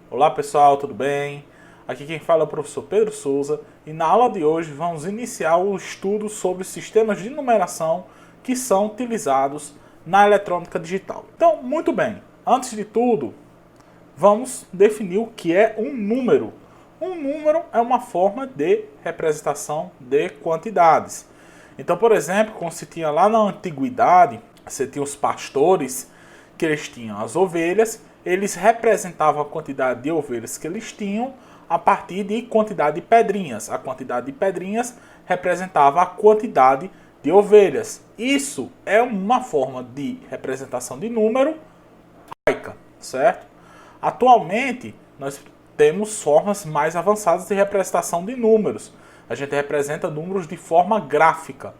Olá pessoal, tudo bem? Aqui quem fala é o professor Pedro Souza e na aula de hoje vamos iniciar o estudo sobre sistemas de numeração que são utilizados na eletrônica digital. Então, muito bem, antes de tudo, vamos definir o que é um número. Um número é uma forma de representação de quantidades. Então, por exemplo, como se tinha lá na antiguidade, você tinha os pastores, que eles tinham as ovelhas, eles representavam a quantidade de ovelhas que eles tinham a partir de quantidade de pedrinhas. A quantidade de pedrinhas representava a quantidade de ovelhas. Isso é uma forma de representação de número arcaica, certo? Atualmente, nós temos formas mais avançadas de representação de números. A gente representa números de forma gráfica.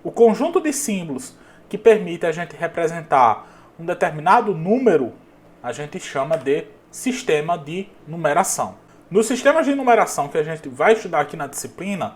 O conjunto de símbolos que permite a gente representar um determinado número, a gente chama de sistema de numeração. Nos sistemas de numeração que a gente vai estudar aqui na disciplina,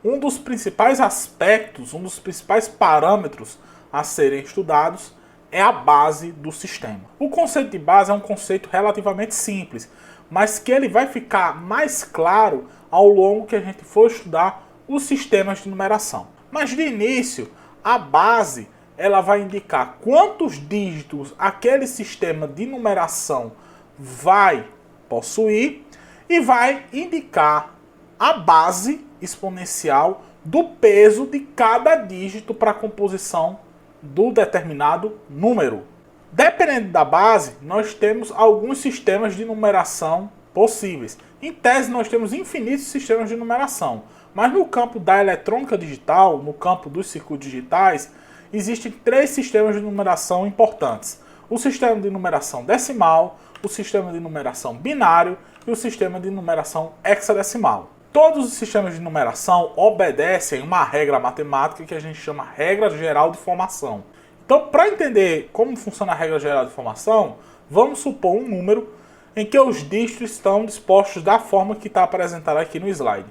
um dos principais aspectos, um dos principais parâmetros a serem estudados é a base do sistema. O conceito de base é um conceito relativamente simples, mas que ele vai ficar mais claro ao longo que a gente for estudar os sistemas de numeração. Mas de início, a base ela vai indicar quantos dígitos aquele sistema de numeração vai possuir e vai indicar a base exponencial do peso de cada dígito para a composição do determinado número. Dependendo da base, nós temos alguns sistemas de numeração possíveis. Em tese, nós temos infinitos sistemas de numeração, mas no campo da eletrônica digital, no campo dos circuitos digitais, existem três sistemas de numeração importantes: o sistema de numeração decimal, o sistema de numeração binário e o sistema de numeração hexadecimal. Todos os sistemas de numeração obedecem uma regra matemática que a gente chama regra geral de formação. Então, para entender como funciona a regra geral de formação, vamos supor um número em que os dígitos estão dispostos da forma que está apresentada aqui no slide: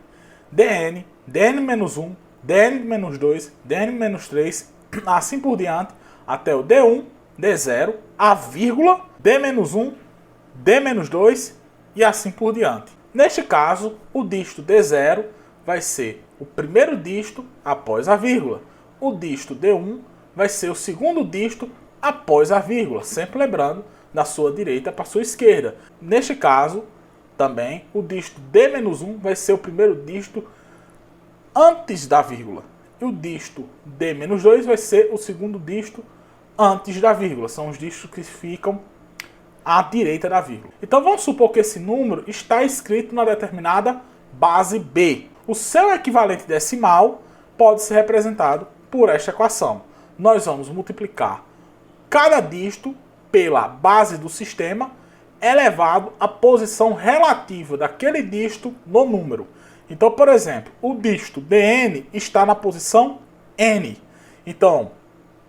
dn, dn-1, dn-2, dn-3, assim por diante, até o D1, D0, a vírgula, D-1, D-2 e assim por diante. Neste caso, o dígito D0 vai ser o primeiro dígito após a vírgula. O dígito D1 vai ser o segundo dígito após a vírgula, sempre lembrando da sua direita para a sua esquerda. Neste caso, também, o dígito D-1 vai ser o primeiro dígito antes da vírgula. E o dígito D-2 vai ser o segundo dígito antes da vírgula. São os dígitos que ficam à direita da vírgula. Então vamos supor que esse número está escrito na determinada base B. O seu equivalente decimal pode ser representado por esta equação. Nós vamos multiplicar cada dígito pela base do sistema elevado à posição relativa daquele dígito no número. Então, por exemplo, o dígito dn está na posição n. Então,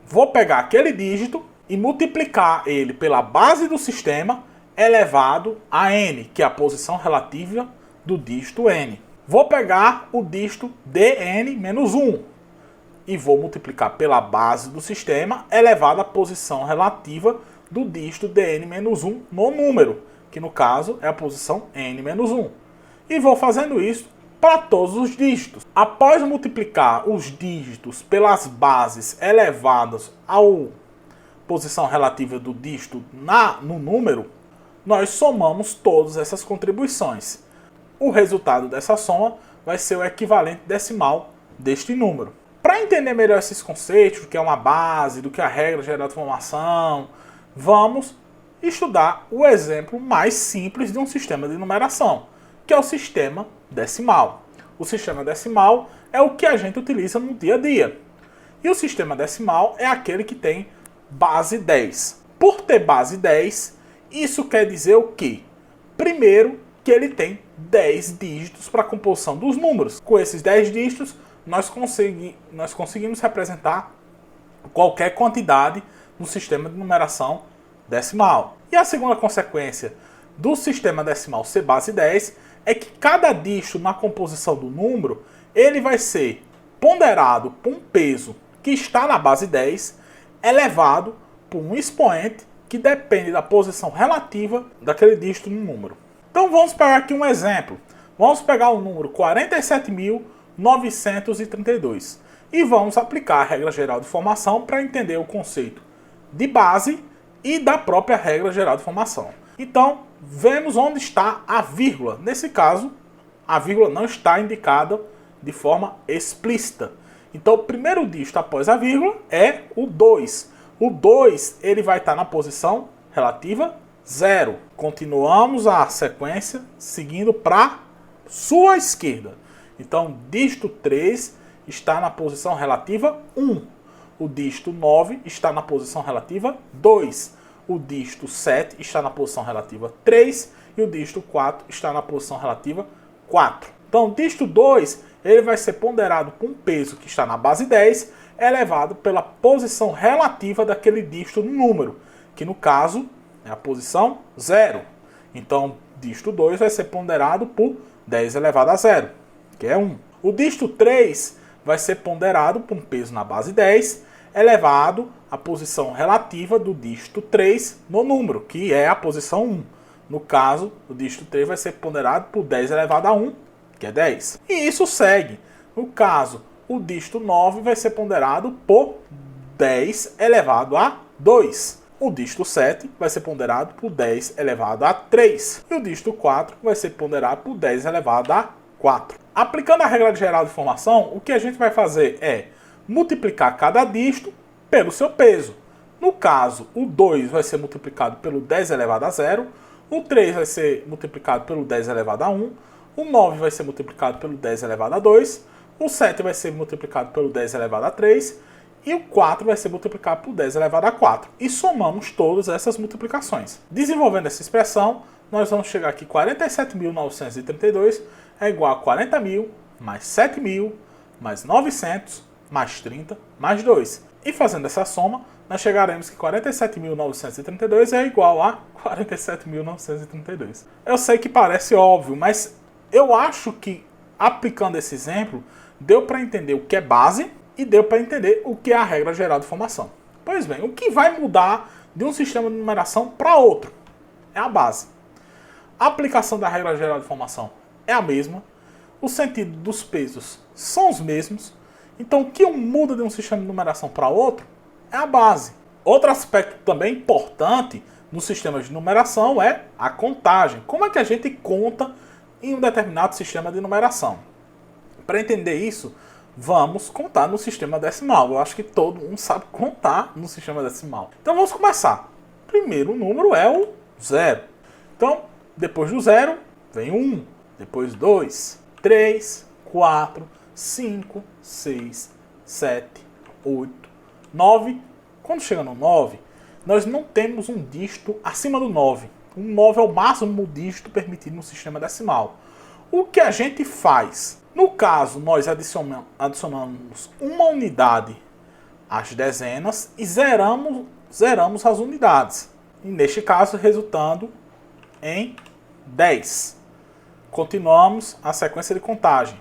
vou pegar aquele dígito e multiplicar ele pela base do sistema elevado a n, que é a posição relativa do dígito n. Vou pegar o dígito dn-1 e vou multiplicar pela base do sistema elevado à posição relativa do dígito dn-1 no número, que no caso é a posição n-1. E vou fazendo isso para todos os dígitos. Após multiplicar os dígitos pelas bases elevadas à posição relativa do dígito no número, nós somamos todas essas contribuições. O resultado dessa soma vai ser o equivalente decimal deste número. Para entender melhor esses conceitos, do que é uma base, do que é a regra geral de formação, vamos estudar o exemplo mais simples de um sistema de numeração, que é o sistema decimal. O sistema decimal é o que a gente utiliza no dia a dia. E o sistema decimal é aquele que tem base 10. Por ter base 10, isso quer dizer o quê? Primeiro, que ele tem 10 dígitos para a composição dos números. Com esses 10 dígitos, nós conseguimos representar qualquer quantidade no sistema de numeração decimal. E a segunda consequência do sistema decimal ser base 10 é que cada dígito na composição do número ele vai ser ponderado por um peso que está na base 10 elevado por um expoente que depende da posição relativa daquele dígito no número. Então vamos pegar aqui um exemplo. Vamos pegar o número 47.932 e vamos aplicar a regra geral de formação para entender o conceito de base e da própria regra geral de formação. Então, vemos onde está a vírgula. Nesse caso, a vírgula não está indicada de forma explícita. Então, o primeiro dígito após a vírgula é o 2. O 2 ele vai estar na posição relativa 0. Continuamos a sequência seguindo para sua esquerda. Então, dígito 3 está na posição relativa 1. O dígito 9 está na posição relativa 2. O dígito 7 está na posição relativa 3. E o dígito 4 está na posição relativa 4. Então, o dígito 2 ele vai ser ponderado por um peso que está na base 10, elevado pela posição relativa daquele dígito no número, que no caso é a posição 0. Então, dígito 2 vai ser ponderado por 10 elevado a 0, que é 1. O dígito 3 vai ser ponderado por um peso na base 10, elevado à posição relativa do dígito 3 no número, que é a posição 1. No caso, o dígito 3 vai ser ponderado por 10 elevado a 1, que é 10. E isso segue. No caso, o dígito 9 vai ser ponderado por 10 elevado a 2. O dígito 7 vai ser ponderado por 10 elevado a 3. E o dígito 4 vai ser ponderado por 10 elevado a 4. Aplicando a regra geral de formação, o que a gente vai fazer é multiplicar cada dígito pelo seu peso. No caso, o 2 vai ser multiplicado pelo 10 elevado a 0. O 3 vai ser multiplicado pelo 10 elevado a 1. O 9 vai ser multiplicado pelo 10 elevado a 2. O 7 vai ser multiplicado pelo 10 elevado a 3. E o 4 vai ser multiplicado por 10 elevado a 4. E somamos todas essas multiplicações. Desenvolvendo essa expressão, nós vamos chegar aqui 47.932 é igual a 40.000 mais 7.000 mais 900 mais 30 mais 2. E fazendo essa soma, nós chegaremos que 47.932 é igual a 47.932. Eu sei que parece óbvio, mas eu acho que aplicando esse exemplo, deu para entender o que é base e deu para entender o que é a regra geral de formação. Pois bem, o que vai mudar de um sistema de numeração para outro é a base. A aplicação da regra geral de formação é a mesma, o sentido dos pesos são os mesmos, então o que muda de um sistema de numeração para outro é a base. Outro aspecto também importante no sistema de numeração é a contagem. Como é que a gente conta em um determinado sistema de numeração? Para entender isso, vamos contar no sistema decimal. Eu acho que todo mundo sabe contar no sistema decimal. Então vamos começar. Primeiro número é o 0. Então, depois do 0, vem o 1. Depois 2, 3, 4, 5, 6, 7, 8, 9. Quando chega no 9, nós não temos um dígito acima do 9. O 9 é o máximo dígito permitido no sistema decimal. O que a gente faz? No caso, nós adicionamos uma unidade às dezenas e zeramos as unidades. E neste caso, resultando em 10. Continuamos a sequência de contagem.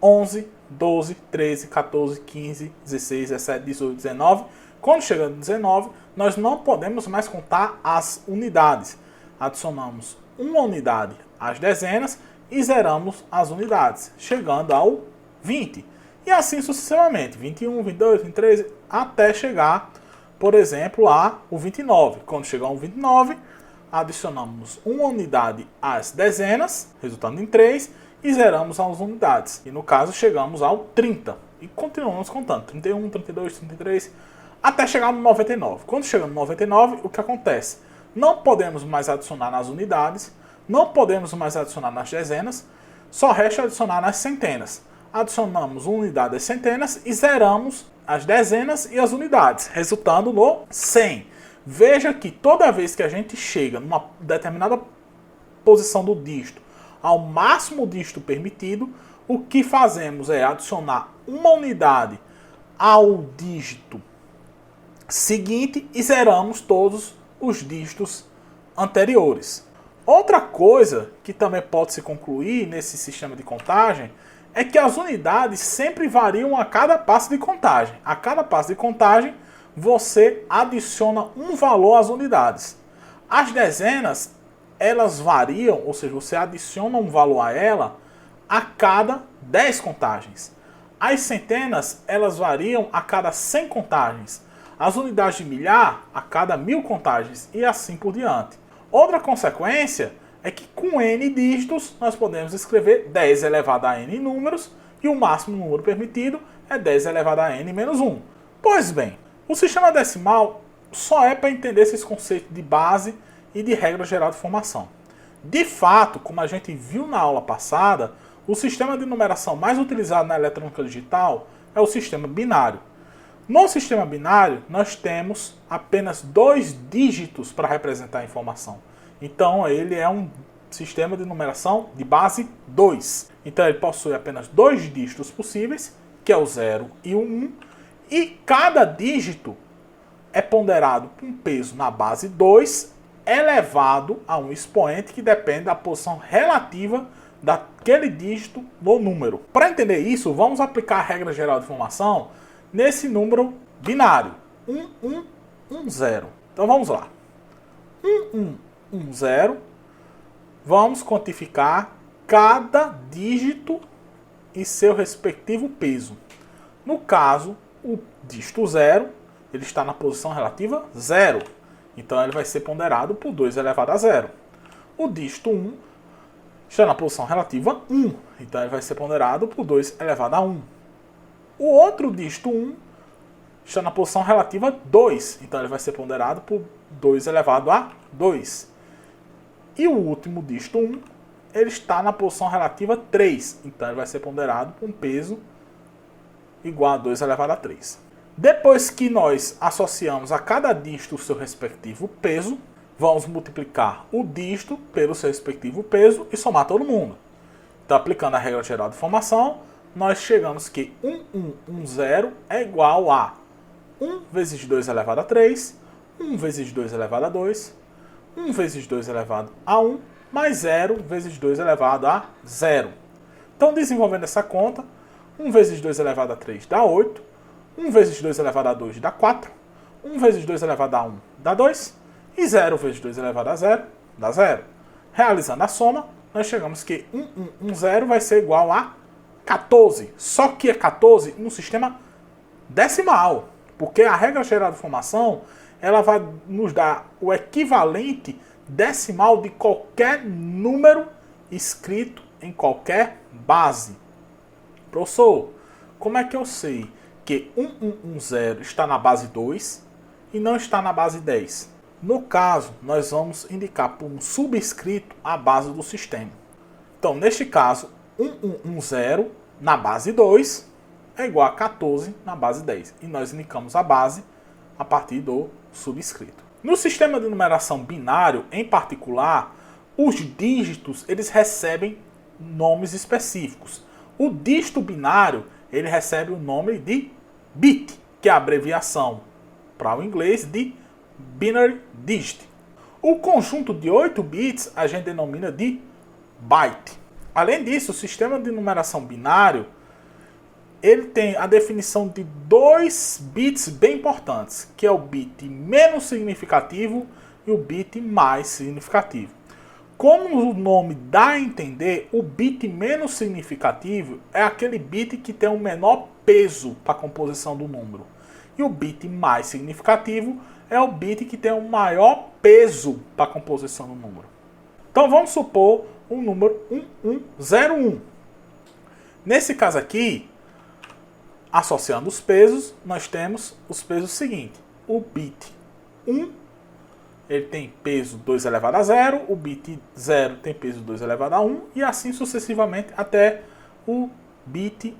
11, 12, 13, 14, 15, 16, 17, 18, 19. Quando chega no 19, nós não podemos mais contar as unidades. Adicionamos uma unidade às dezenas e zeramos as unidades, chegando ao 20. E assim sucessivamente, 21, 22, 23, até chegar, por exemplo, ao 29. Quando chegar ao 29, adicionamos uma unidade às dezenas, resultando em 3, e zeramos as unidades. E no caso, chegamos ao 30. E continuamos contando, 31, 32, 33, até chegar no 99. Quando chega no 99, o que acontece? Não podemos mais adicionar nas unidades, não podemos mais adicionar nas dezenas, só resta adicionar nas centenas. Adicionamos uma unidade às centenas e zeramos as dezenas e as unidades, resultando no 100. Veja que toda vez que a gente chega numa determinada posição do dígito ao máximo dígito permitido, o que fazemos é adicionar uma unidade ao dígito seguinte e zeramos todos os dígitos anteriores. Outra coisa que também pode se concluir nesse sistema de contagem é que as unidades sempre variam a cada passo de contagem. A cada passo de contagem, você adiciona um valor às unidades. As dezenas elas variam, ou seja, você adiciona um valor a ela a cada 10 contagens. As centenas, elas variam a cada 100 contagens. As unidades de milhar, a cada 1000 contagens, e assim por diante. Outra consequência é que com n dígitos, nós podemos escrever 10 elevado a n números, e o máximo número permitido é 10 elevado a n menos 1. Pois bem, o sistema decimal só é para entender esses conceitos de base e de regra geral de formação. De fato, como a gente viu na aula passada, o sistema de numeração mais utilizado na eletrônica digital é o sistema binário. No sistema binário, nós temos apenas 2 dígitos para representar a informação. Então, ele é um sistema de numeração de base 2. Então, ele possui apenas 2 dígitos possíveis, que é o 0 e o 1, e cada dígito é ponderado com peso na base 2, elevado a um expoente que depende da posição relativa daquele dígito no número. Para entender isso, vamos aplicar a regra geral de formação nesse número binário, 1110. Então vamos lá. 1110, vamos quantificar cada dígito e seu respectivo peso. No caso, o dígito 0, ele está na posição relativa 0. Então ele vai ser ponderado por 2 elevado a 0. O dígito 1 está na posição relativa 1. Então ele vai ser ponderado por 2 elevado a 1. O outro dígito 1 está na posição relativa 2. Então ele vai ser ponderado por 2 elevado a 2. E o último dígito 1, ele está na posição relativa 3. Então ele vai ser ponderado por um peso igual a 2 elevado a 3. Depois que nós associamos a cada dígito o seu respectivo peso, vamos multiplicar o dígito pelo seu respectivo peso e somar todo mundo. Então, aplicando a regra geral de formação, nós chegamos que 1110 é igual a 1 vezes 2 elevado a 3, 1 vezes 2 elevado a 2, 1 vezes 2 elevado a 1, mais 0 vezes 2 elevado a 0. Então, desenvolvendo essa conta, 1 vezes 2 elevado a 3 dá 8, 1 vezes 2 elevado a 2 dá 4, 1 vezes 2 elevado a 1 dá 2, e 0 vezes 2 elevado a 0 dá 0. Realizando a soma, nós chegamos que 1110 vai ser igual a 14. Só que é 14 no sistema decimal, porque a regra geral de formação ela vai nos dar o equivalente decimal de qualquer número escrito em qualquer base. Professor, como é que eu sei que 1110 está na base 2 e não está na base 10? No caso, nós vamos indicar por um subscrito a base do sistema. Então, neste caso, 1110 na base 2 é igual a 14 na base 10. E nós indicamos a base a partir do subscrito. No sistema de numeração binário, em particular, os dígitos eles recebem nomes específicos. O dígito binário ele recebe o nome de bit, que é a abreviação para o inglês de binary digit. O conjunto de 8 bits a gente denomina de byte. Além disso, o sistema de numeração binário ele tem a definição de 2 bits bem importantes, que é o bit menos significativo e o bit mais significativo. Como o nome dá a entender, o bit menos significativo é aquele bit que tem o menor peso para a composição do número. E o bit mais significativo é o bit que tem o maior peso para a composição do número. Então vamos supor o número 1101. Nesse caso aqui, associando os pesos, nós temos os pesos seguintes. O bit 1, ele tem peso 2 elevado a 0, o bit 0 tem peso 2 elevado a 1, e assim sucessivamente até o bit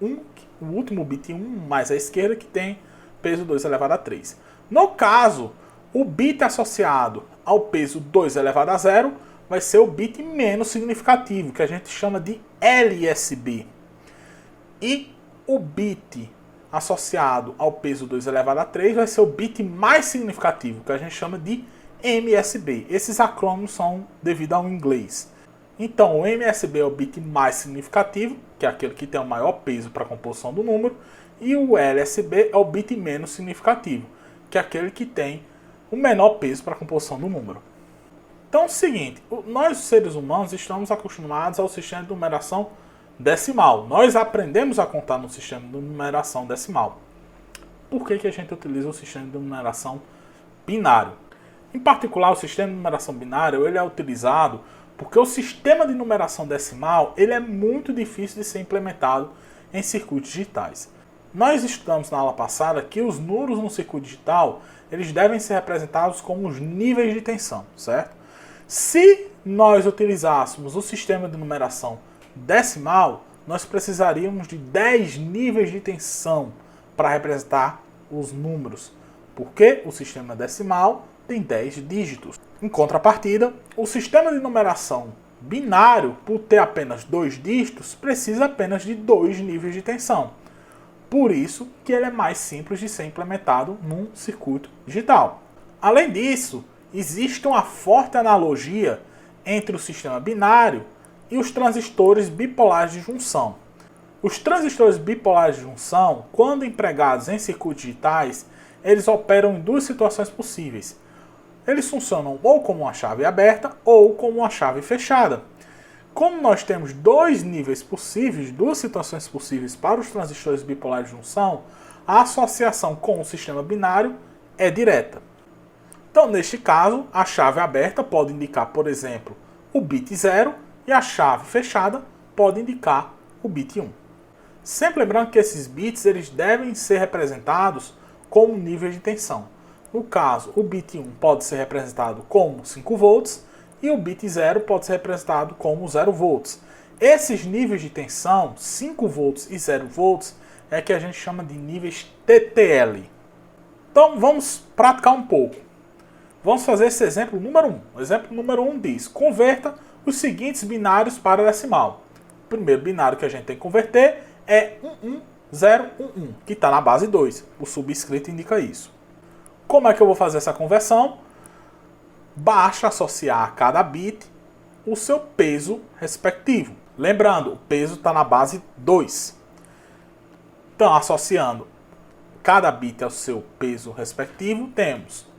1, o último bit 1 mais à esquerda, que tem peso 2 elevado a 3. No caso, o bit associado ao peso 2 elevado a 0 vai ser o bit menos significativo, que a gente chama de LSB. E o bit associado ao peso 2 elevado a 3 vai ser o bit mais significativo, que a gente chama de MSB. Esses acrônimos são devido ao inglês. Então, o MSB é o bit mais significativo, que é aquele que tem o maior peso para a composição do número, e o LSB é o bit menos significativo, que é aquele que tem o menor peso para a composição do número. Então é o seguinte, nós seres humanos estamos acostumados ao sistema de numeração decimal. Nós aprendemos a contar no sistema de numeração decimal. Por que a gente utiliza o sistema de numeração binário? Em particular, o sistema de numeração binário ele é utilizado porque o sistema de numeração decimal ele é muito difícil de ser implementado em circuitos digitais. Nós estudamos na aula passada que os números no circuito digital eles devem ser representados como os níveis de tensão, certo? Se nós utilizássemos o sistema de numeração decimal, nós precisaríamos de 10 níveis de tensão para representar os números, porque o sistema decimal tem 10 dígitos. Em contrapartida, o sistema de numeração binário, por ter apenas 2 dígitos, precisa apenas de 2 níveis de tensão. Por isso que ele é mais simples de ser implementado num circuito digital. Além disso, existe uma forte analogia entre o sistema binário e os transistores bipolares de junção. Os transistores bipolares de junção, quando empregados em circuitos digitais, eles operam em duas situações possíveis. Eles funcionam ou como uma chave aberta ou como uma chave fechada. Como nós temos dois níveis possíveis, duas situações possíveis para os transistores bipolares de junção, a associação com o sistema binário é direta. Então, neste caso, a chave aberta pode indicar, por exemplo, o bit 0 e a chave fechada pode indicar o bit 1. Sempre lembrando que esses bits eles devem ser representados como nível de tensão. No caso, o bit 1 pode ser representado como 5 volts e o bit 0 pode ser representado como 0 volts. Esses níveis de tensão, 5 volts e 0 volts, é que a gente chama de níveis TTL. Então vamos praticar um pouco. Vamos fazer esse exemplo número 1. O exemplo número 1 diz: converta os seguintes binários para decimal. O primeiro binário que a gente tem que converter é 11011, que está na base 2. O subscrito indica isso. Como é que eu vou fazer essa conversão? Basta associar a cada bit o seu peso respectivo. Lembrando, o peso está na base 2. Então, associando cada bit ao seu peso respectivo, temos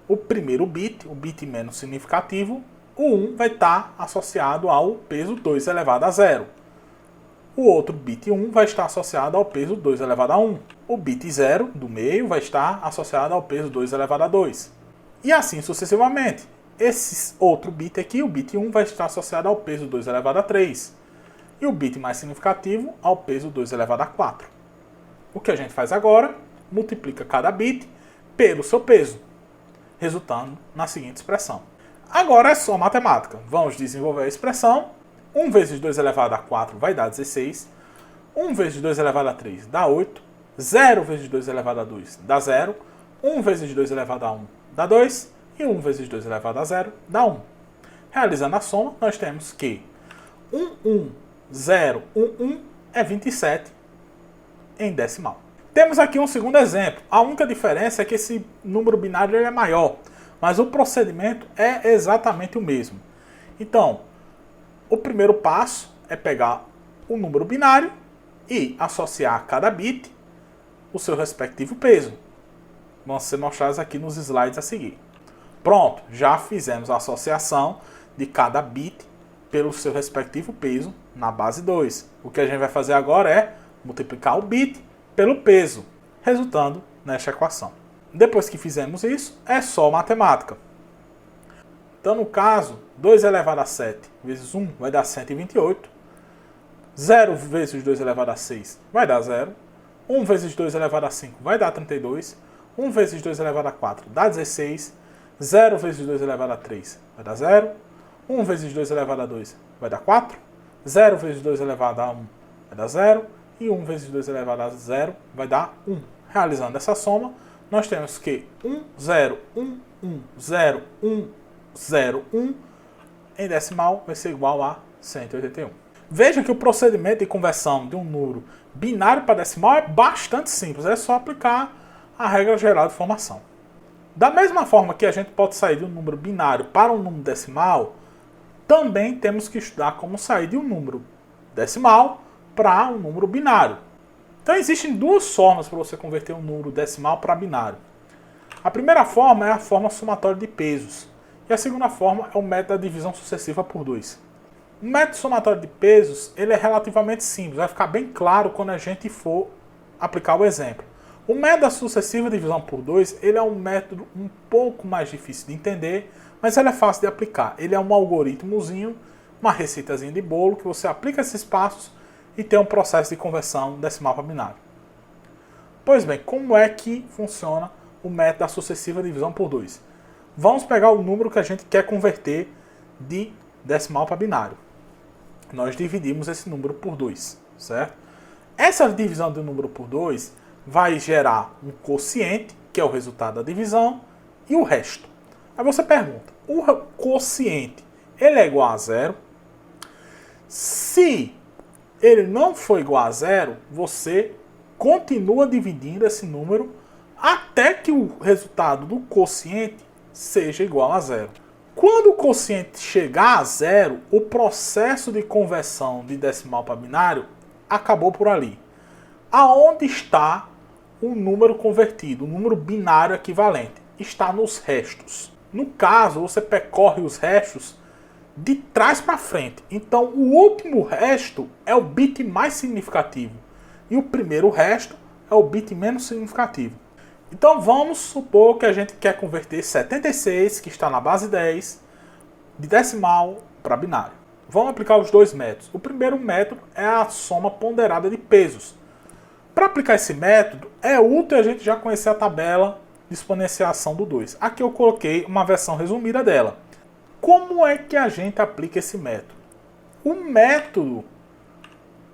o primeiro bit, o bit menos significativo, o 1 vai estar associado ao peso 2 elevado a 0. O outro bit 1 vai estar associado ao peso 2 elevado a 1. O bit 0 do meio vai estar associado ao peso 2 elevado a 2. E assim sucessivamente. Esse outro bit aqui, o bit 1, vai estar associado ao peso 2 elevado a 3. E o bit mais significativo ao peso 2 elevado a 4. O que a gente faz agora? Multiplica cada bit pelo seu peso, resultando na seguinte expressão. Agora é só matemática. Vamos desenvolver a expressão. 1 vezes 2 elevado a 4 vai dar 16. 1 vezes 2 elevado a 3 dá 8. 0 vezes 2 elevado a 2 dá 0. 1 vezes 2 elevado a 1 dá 2. E 1 vezes 2 elevado a 0 dá 1. Realizando a soma, nós temos que 11011 é 27 em decimal. Temos aqui um segundo exemplo. A única diferença é que esse número binário ele é maior, mas o procedimento é exatamente o mesmo. Então, o primeiro passo é pegar o número binário e associar a cada bit o seu respectivo peso. Vão ser mostrados aqui nos slides a seguir. Pronto, já fizemos a associação de cada bit pelo seu respectivo peso na base 2. O que a gente vai fazer agora é multiplicar o bit pelo peso, resultando nesta equação. Depois que fizemos isso, é só matemática. Então, no caso, 2 elevado a 7 vezes 1 vai dar 128. 0 vezes 2 elevado a 6 vai dar 0. 1 vezes 2 elevado a 5 vai dar 32. 1 vezes 2 elevado a 4 dá 16. 0 vezes 2 elevado a 3 vai dar 0. 1 vezes 2 elevado a 2 vai dar 4. 0 vezes 2 elevado a 1 vai dar 0. E 1 vezes 2 elevado a 0 vai dar 1. Realizando essa soma, nós temos que 101101101 em decimal vai ser igual a 181. Veja que o procedimento de conversão de um número binário para decimal é bastante simples. É só aplicar a regra geral de formação. Da mesma forma que a gente pode sair de um número binário para um número decimal, também temos que estudar como sair de um número decimal para um número binário. Então existem duas formas para você converter um número decimal para binário. A primeira forma é a forma somatória de pesos. E a segunda forma é o método da divisão sucessiva por 2. O método somatório de pesos ele é relativamente simples, vai ficar bem claro quando a gente for aplicar o exemplo. O método da sucessiva divisão por 2 ele é um método um pouco mais difícil de entender, mas ele é fácil de aplicar. Ele é um algoritmozinho, uma receitazinha de bolo, que você aplica esses passos e tem um processo de conversão decimal para binário. Pois bem, como é que funciona o método da sucessiva divisão por 2? Vamos pegar o número que a gente quer converter de decimal para binário. Nós dividimos esse número por 2, certo? Essa divisão do número por 2 vai gerar um quociente, que é o resultado da divisão, e o resto. Aí você pergunta, o quociente, ele é igual a 0? Se ele não for igual a 0, você continua dividindo esse número até que o resultado do quociente seja igual a 0. Quando o quociente chegar a 0, o processo de conversão de decimal para binário acabou por ali. Aonde está o número convertido, o número binário equivalente? Está nos restos. No caso, você percorre os restos de trás para frente. Então, o último resto é o bit mais significativo. E o primeiro resto é o bit menos significativo. Então, vamos supor que a gente quer converter 76, que está na base 10, de decimal para binário. Vamos aplicar os dois métodos. O primeiro método é a soma ponderada de pesos. Para aplicar esse método, é útil a gente já conhecer a tabela de exponenciação do 2. Aqui eu coloquei uma versão resumida dela. Como é que a gente aplica esse método? O método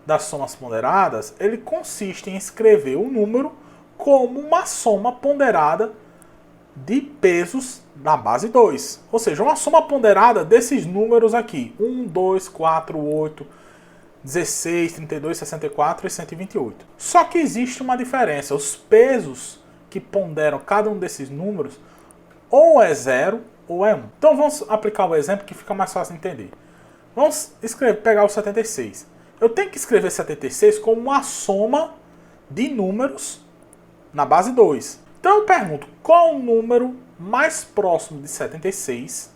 das somas ponderadas, ele consiste em escrever o número como uma soma ponderada de pesos na base 2. Ou seja, uma soma ponderada desses números aqui. 1, 2, 4, 8, 16, 32, 64 e 128. Só que existe uma diferença. Os pesos que ponderam cada um desses números ou é 0 ou é 1. Então vamos aplicar o exemplo que fica mais fácil de entender. Vamos pegar o 76. Eu tenho que escrever 76 como uma soma de números na base 2. Então eu pergunto, qual o número mais próximo de 76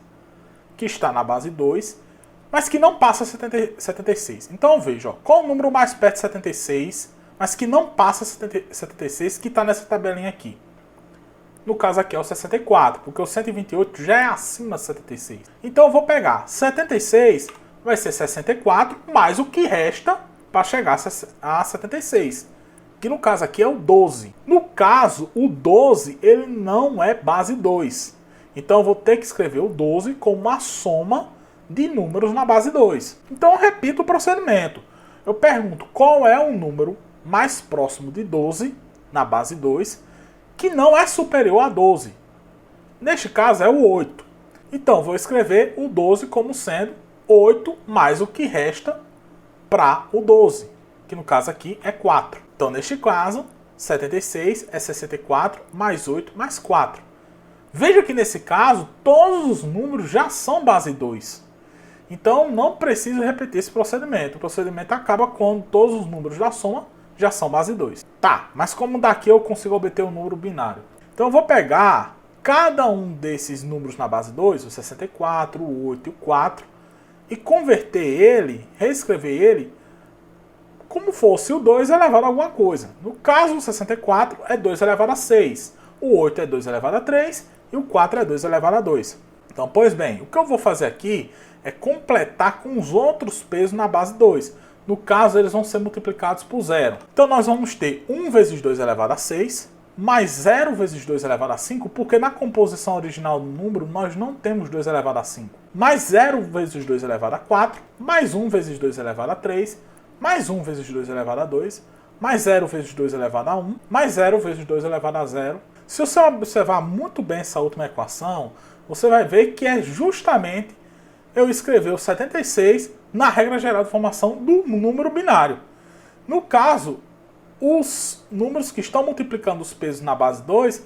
que está na base 2, mas que não passa 76? Então eu vejo, qual o número mais perto de 76, mas que não passa 76, que está nessa tabelinha aqui. No caso aqui é o 64, porque o 128 já é acima de 76. Então eu vou pegar 76, vai ser 64, mais o que resta para chegar a 76. Que no caso aqui é o 12. No caso, o 12 ele não é base 2. Então eu vou ter que escrever o 12 como uma soma de números na base 2. Então eu repito o procedimento. Eu pergunto qual é o número mais próximo de 12 na base 2 que não é superior a 12. Neste caso é o 8. Então vou escrever o 12 como sendo 8 mais o que resta para o 12, que no caso aqui é 4. Então neste caso, 76 é 64 mais 8 mais 4. Veja que nesse caso todos os números já são base 2. Então não preciso repetir esse procedimento. O procedimento acaba quando todos os números da soma já são base 2. Tá, mas como daqui eu consigo obter um número binário? Então eu vou pegar cada um desses números na base 2, o 64, o 8 e o 4, e converter ele, reescrever ele, como fosse o 2 elevado a alguma coisa. No caso, o 64 é 2 elevado a 6, o 8 é 2 elevado a 3 e o 4 é 2 elevado a 2. Então, pois bem, o que eu vou fazer aqui é completar com os outros pesos na base 2. No caso, eles vão ser multiplicados por 0. Então, nós vamos ter 1 vezes 2 elevado a 6, mais 0 vezes 2 elevado a 5, porque na composição original do número, nós não temos 2 elevado a 5. Mais 0 vezes 2 elevado a 4, mais 1 vezes 2 elevado a 3, mais 1 vezes 2 elevado a 2, mais 0 vezes 2 elevado a 1, mais 0 vezes 2 elevado a 0. Se você observar muito bem essa última equação, você vai ver que é justamente eu escrever o 76 na regra geral de formação do número binário. No caso, os números que estão multiplicando os pesos na base 2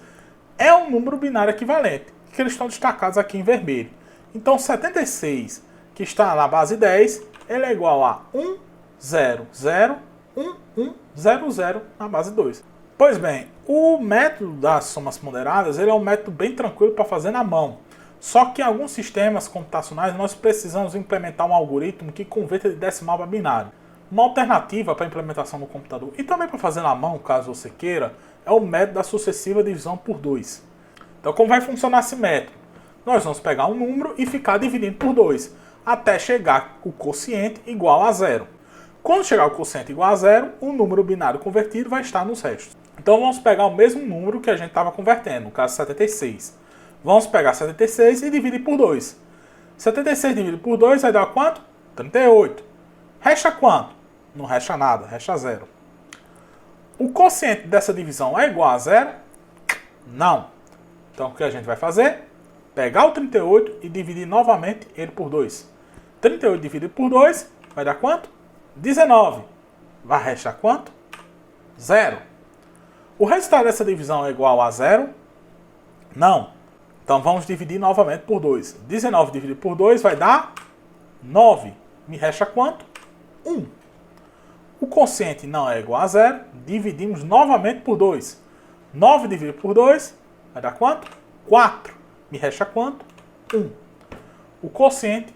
é um número binário equivalente, que eles estão destacados aqui em vermelho. Então, 76, que está na base 10, ele é igual a 1, 0, 0, 1, 1, 0, 0 na base 2. Pois bem, o método das somas ponderadas ele é um método bem tranquilo para fazer na mão. Só que em alguns sistemas computacionais nós precisamos implementar um algoritmo que converta de decimal para binário. Uma alternativa para a implementação no computador e também para fazer na mão, caso você queira, é o método da sucessiva divisão por 2. Então como vai funcionar esse método? Nós vamos pegar um número e ficar dividindo por 2, até chegar o quociente igual a 0. Quando chegar o quociente igual a 0, o número binário convertido vai estar nos restos. Então vamos pegar o mesmo número que a gente estava convertendo, no caso 76. Vamos pegar 76 e dividir por 2. 76 dividido por 2 vai dar quanto? 38. Resta quanto? Não resta nada, resta 0. O quociente dessa divisão é igual a 0? Não. Então o que a gente vai fazer? Pegar o 38 e dividir novamente ele por 2. 38 dividido por 2 vai dar quanto? 19. Vai restar quanto? 0. O resultado dessa divisão é igual a 0? Não. Então vamos dividir novamente por 2. 19 dividido por 2 vai dar 9. Me resta quanto? 1. O quociente não é igual a 0. Dividimos novamente por 2. 9 dividido por 2 vai dar quanto? 4. Me resta quanto? 1. O quociente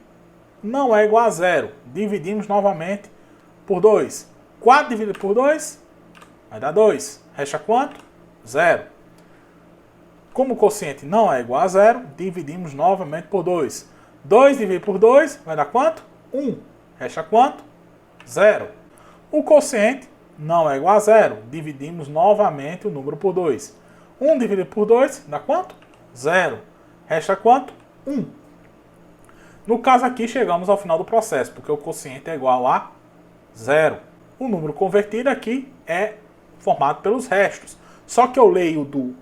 não é igual a 0. Dividimos novamente por 2. 4 dividido por 2 vai dar 2. Resta quanto? 0. Como o quociente não é igual a 0, dividimos novamente por 2. 2 dividido por 2 vai dar quanto? 1. Resta quanto? 0. O quociente não é igual a 0. Dividimos novamente o número por 2. 1 dividido por 2 dá quanto? 0. Resta quanto? 1. No caso aqui, chegamos ao final do processo, porque o quociente é igual a 0. O número convertido aqui é formado pelos restos. Só que eu leio do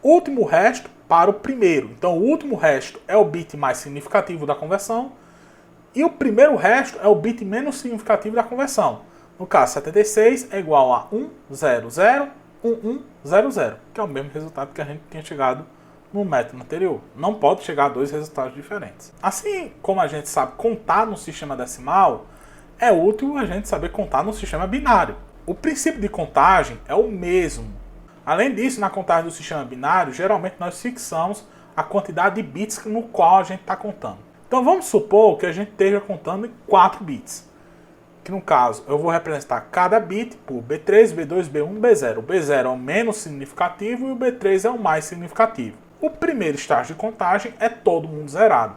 último resto para o primeiro. Então, o último resto é o bit mais significativo da conversão e o primeiro resto é o bit menos significativo da conversão. No caso, 76 é igual a 1001100, que é o mesmo resultado que a gente tinha chegado no método anterior. Não pode chegar a dois resultados diferentes. Assim como a gente sabe contar no sistema decimal, é útil a gente saber contar no sistema binário. O princípio de contagem é o mesmo. Além disso, na contagem do sistema binário, geralmente nós fixamos a quantidade de bits no qual a gente está contando. Então vamos supor que a gente esteja contando em 4 bits. Que no caso, eu vou representar cada bit por B3, B2, B1, B0. O B0 é o menos significativo e o B3 é o mais significativo. O primeiro estágio de contagem é todo mundo zerado.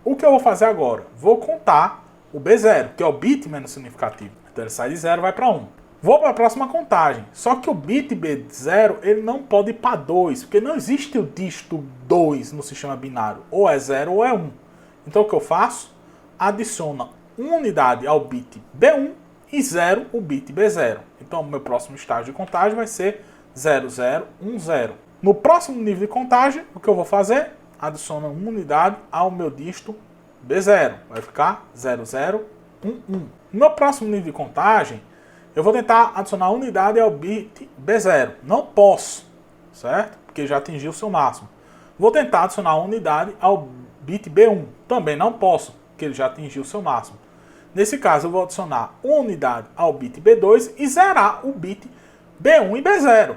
O que eu vou fazer agora? Vou contar o B0, que é o bit menos significativo. Então ele sai de 0 e vai para 1. Vou para a próxima contagem. Só que o bit B0 ele não pode ir para 2, porque não existe o dígito 2 no sistema binário. Ou é 0 ou é 1. Então o que eu faço? Adiciono 1 unidade ao bit B1 e 0 o bit B0. Então o meu próximo estágio de contagem vai ser 0010. No próximo nível de contagem, o que eu vou fazer? Adiciono 1 unidade ao meu dígito B0. Vai ficar 0011. No meu próximo nível de contagem, eu vou tentar adicionar unidade ao bit B0. Não posso, certo? Porque já atingiu o seu máximo. Vou tentar adicionar unidade ao bit B1. Também não posso, porque ele já atingiu o seu máximo. Nesse caso, eu vou adicionar uma unidade ao bit B2 e zerar o bit B1 e B0.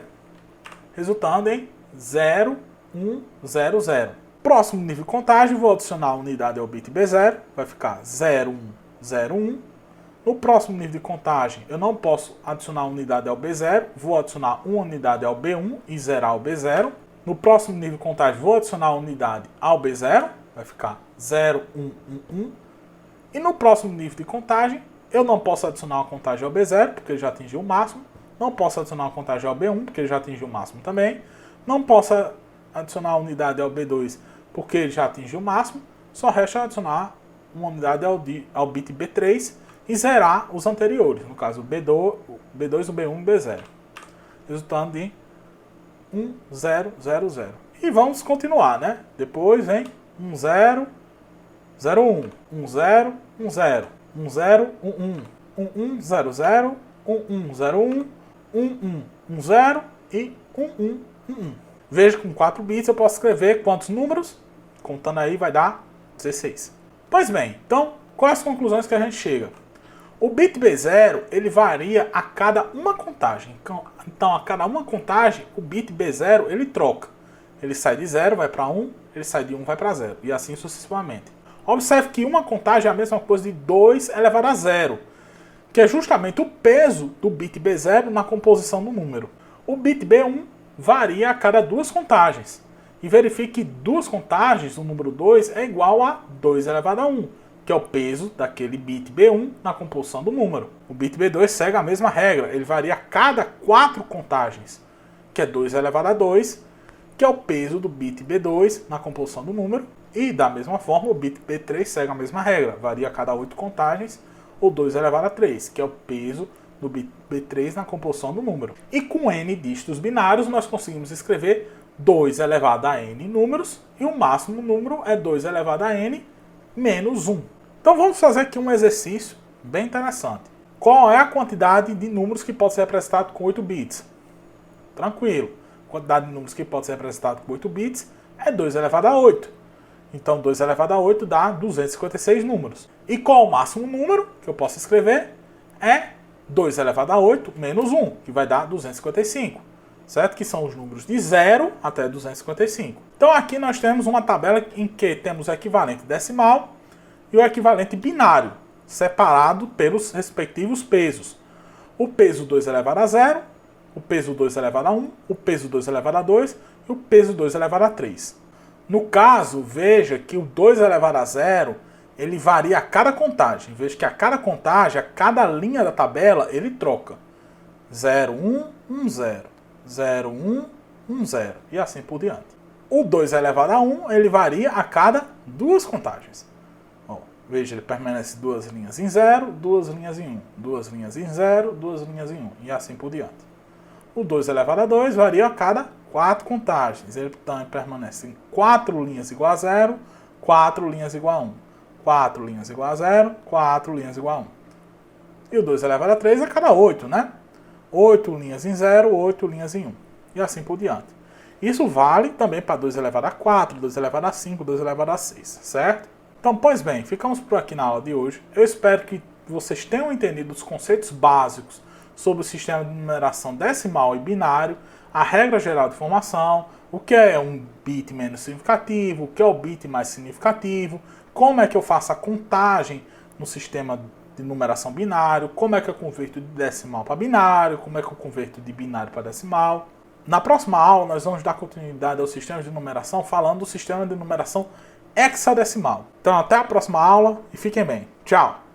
Resultando em 0100. Próximo nível de contagem, vou adicionar a unidade ao bit B0. Vai ficar 0101. No próximo nível de contagem, eu não posso adicionar unidade ao B0, vou adicionar uma unidade ao B1 e zerar o B0. No próximo nível de contagem, vou adicionar unidade ao B0, vai ficar 0111. E no próximo nível de contagem, eu não posso adicionar uma contagem ao B0, porque ele já atingiu o máximo. Não posso adicionar uma contagem ao B1, porque ele já atingiu o máximo também. Não posso adicionar uma unidade ao B2, porque ele já atingiu o máximo. Só resta adicionar uma unidade ao bit B3, e zerar os anteriores, no caso o B2, o B1 e o B0, resultando em 1000. E vamos continuar, né? Depois vem 1001, 1010, 1011, 1100, 1101, 1110 e 1111. Veja que com 4 bits eu posso escrever quantos números? Contando aí vai dar 16. Pois bem, então quais as conclusões que a gente chega? O bit B0 ele varia a cada uma contagem. Então, a cada uma contagem, o bit B0 ele troca. Ele sai de 0, vai para 1, ele sai de 1 e vai para 0, e assim sucessivamente. Observe que uma contagem é a mesma coisa de 2 elevado a 0, que é justamente o peso do bit B0 na composição do número. O bit B1 varia a cada duas contagens. E verifique que duas contagens, o número 2, é igual a 2 elevado a 1, que é o peso daquele bit B1 na composição do número. O bit B2 segue a mesma regra, ele varia a cada 4 contagens, que é 2 elevado a 2, que é o peso do bit B2 na composição do número. E da mesma forma, o bit B3 segue a mesma regra, varia a cada 8 contagens, ou 2 elevado a 3, que é o peso do bit B3 na composição do número. E com n dígitos binários, nós conseguimos escrever 2 elevado a n números, e o máximo número é 2 elevado a n menos 1. Então vamos fazer aqui um exercício bem interessante. Qual é a quantidade de números que pode ser representado com 8 bits? Tranquilo. A quantidade de números que pode ser representado com 8 bits é 2 elevado a 8. Então 2 elevado a 8 dá 256 números. E qual o máximo número que eu posso escrever? É 2 elevado a 8 menos 1, que vai dar 255. Certo? Que são os números de 0 até 255. Então aqui nós temos uma tabela em que temos o equivalente decimal e o equivalente binário, separado pelos respectivos pesos. O peso 2 elevado a 0, o peso 2 elevado a 1, o peso 2 elevado a 2 e o peso 2 elevado a 3. No caso, veja que o 2 elevado a 0, ele varia a cada contagem. Veja que a cada contagem, a cada linha da tabela, ele troca. 0, 1, 1, 0. 0, 1, 1, 0. E assim por diante. O 2 elevado a 1, ele varia a cada duas contagens. Ó, veja, ele permanece duas linhas em 0, duas linhas em 1. Duas linhas em 0, duas linhas em 1. E assim por diante. O 2 elevado a 2 varia a cada 4 contagens. Ele também permanece em 4 linhas igual a 0, 4 linhas igual a 1. 4 linhas igual a 0, 4 linhas igual a 1. E o 2 elevado a 3 a cada 8, né? 8 linhas em 0, 8 linhas em 1. E assim por diante. Isso vale também para 2 elevado a 4, 2 elevado a 5, 2 elevado a 6, certo? Então, pois bem, ficamos por aqui na aula de hoje. Eu espero que vocês tenham entendido os conceitos básicos sobre o sistema de numeração decimal e binário, a regra geral de formação, o que é um bit menos significativo, o que é o bit mais significativo, como é que eu faço a contagem no sistema de numeração binário, como é que eu converto de decimal para binário, como é que eu converto de binário para decimal. Na próxima aula, nós vamos dar continuidade ao sistema de numeração, falando do sistema de numeração hexadecimal. Então, até a próxima aula e fiquem bem. Tchau!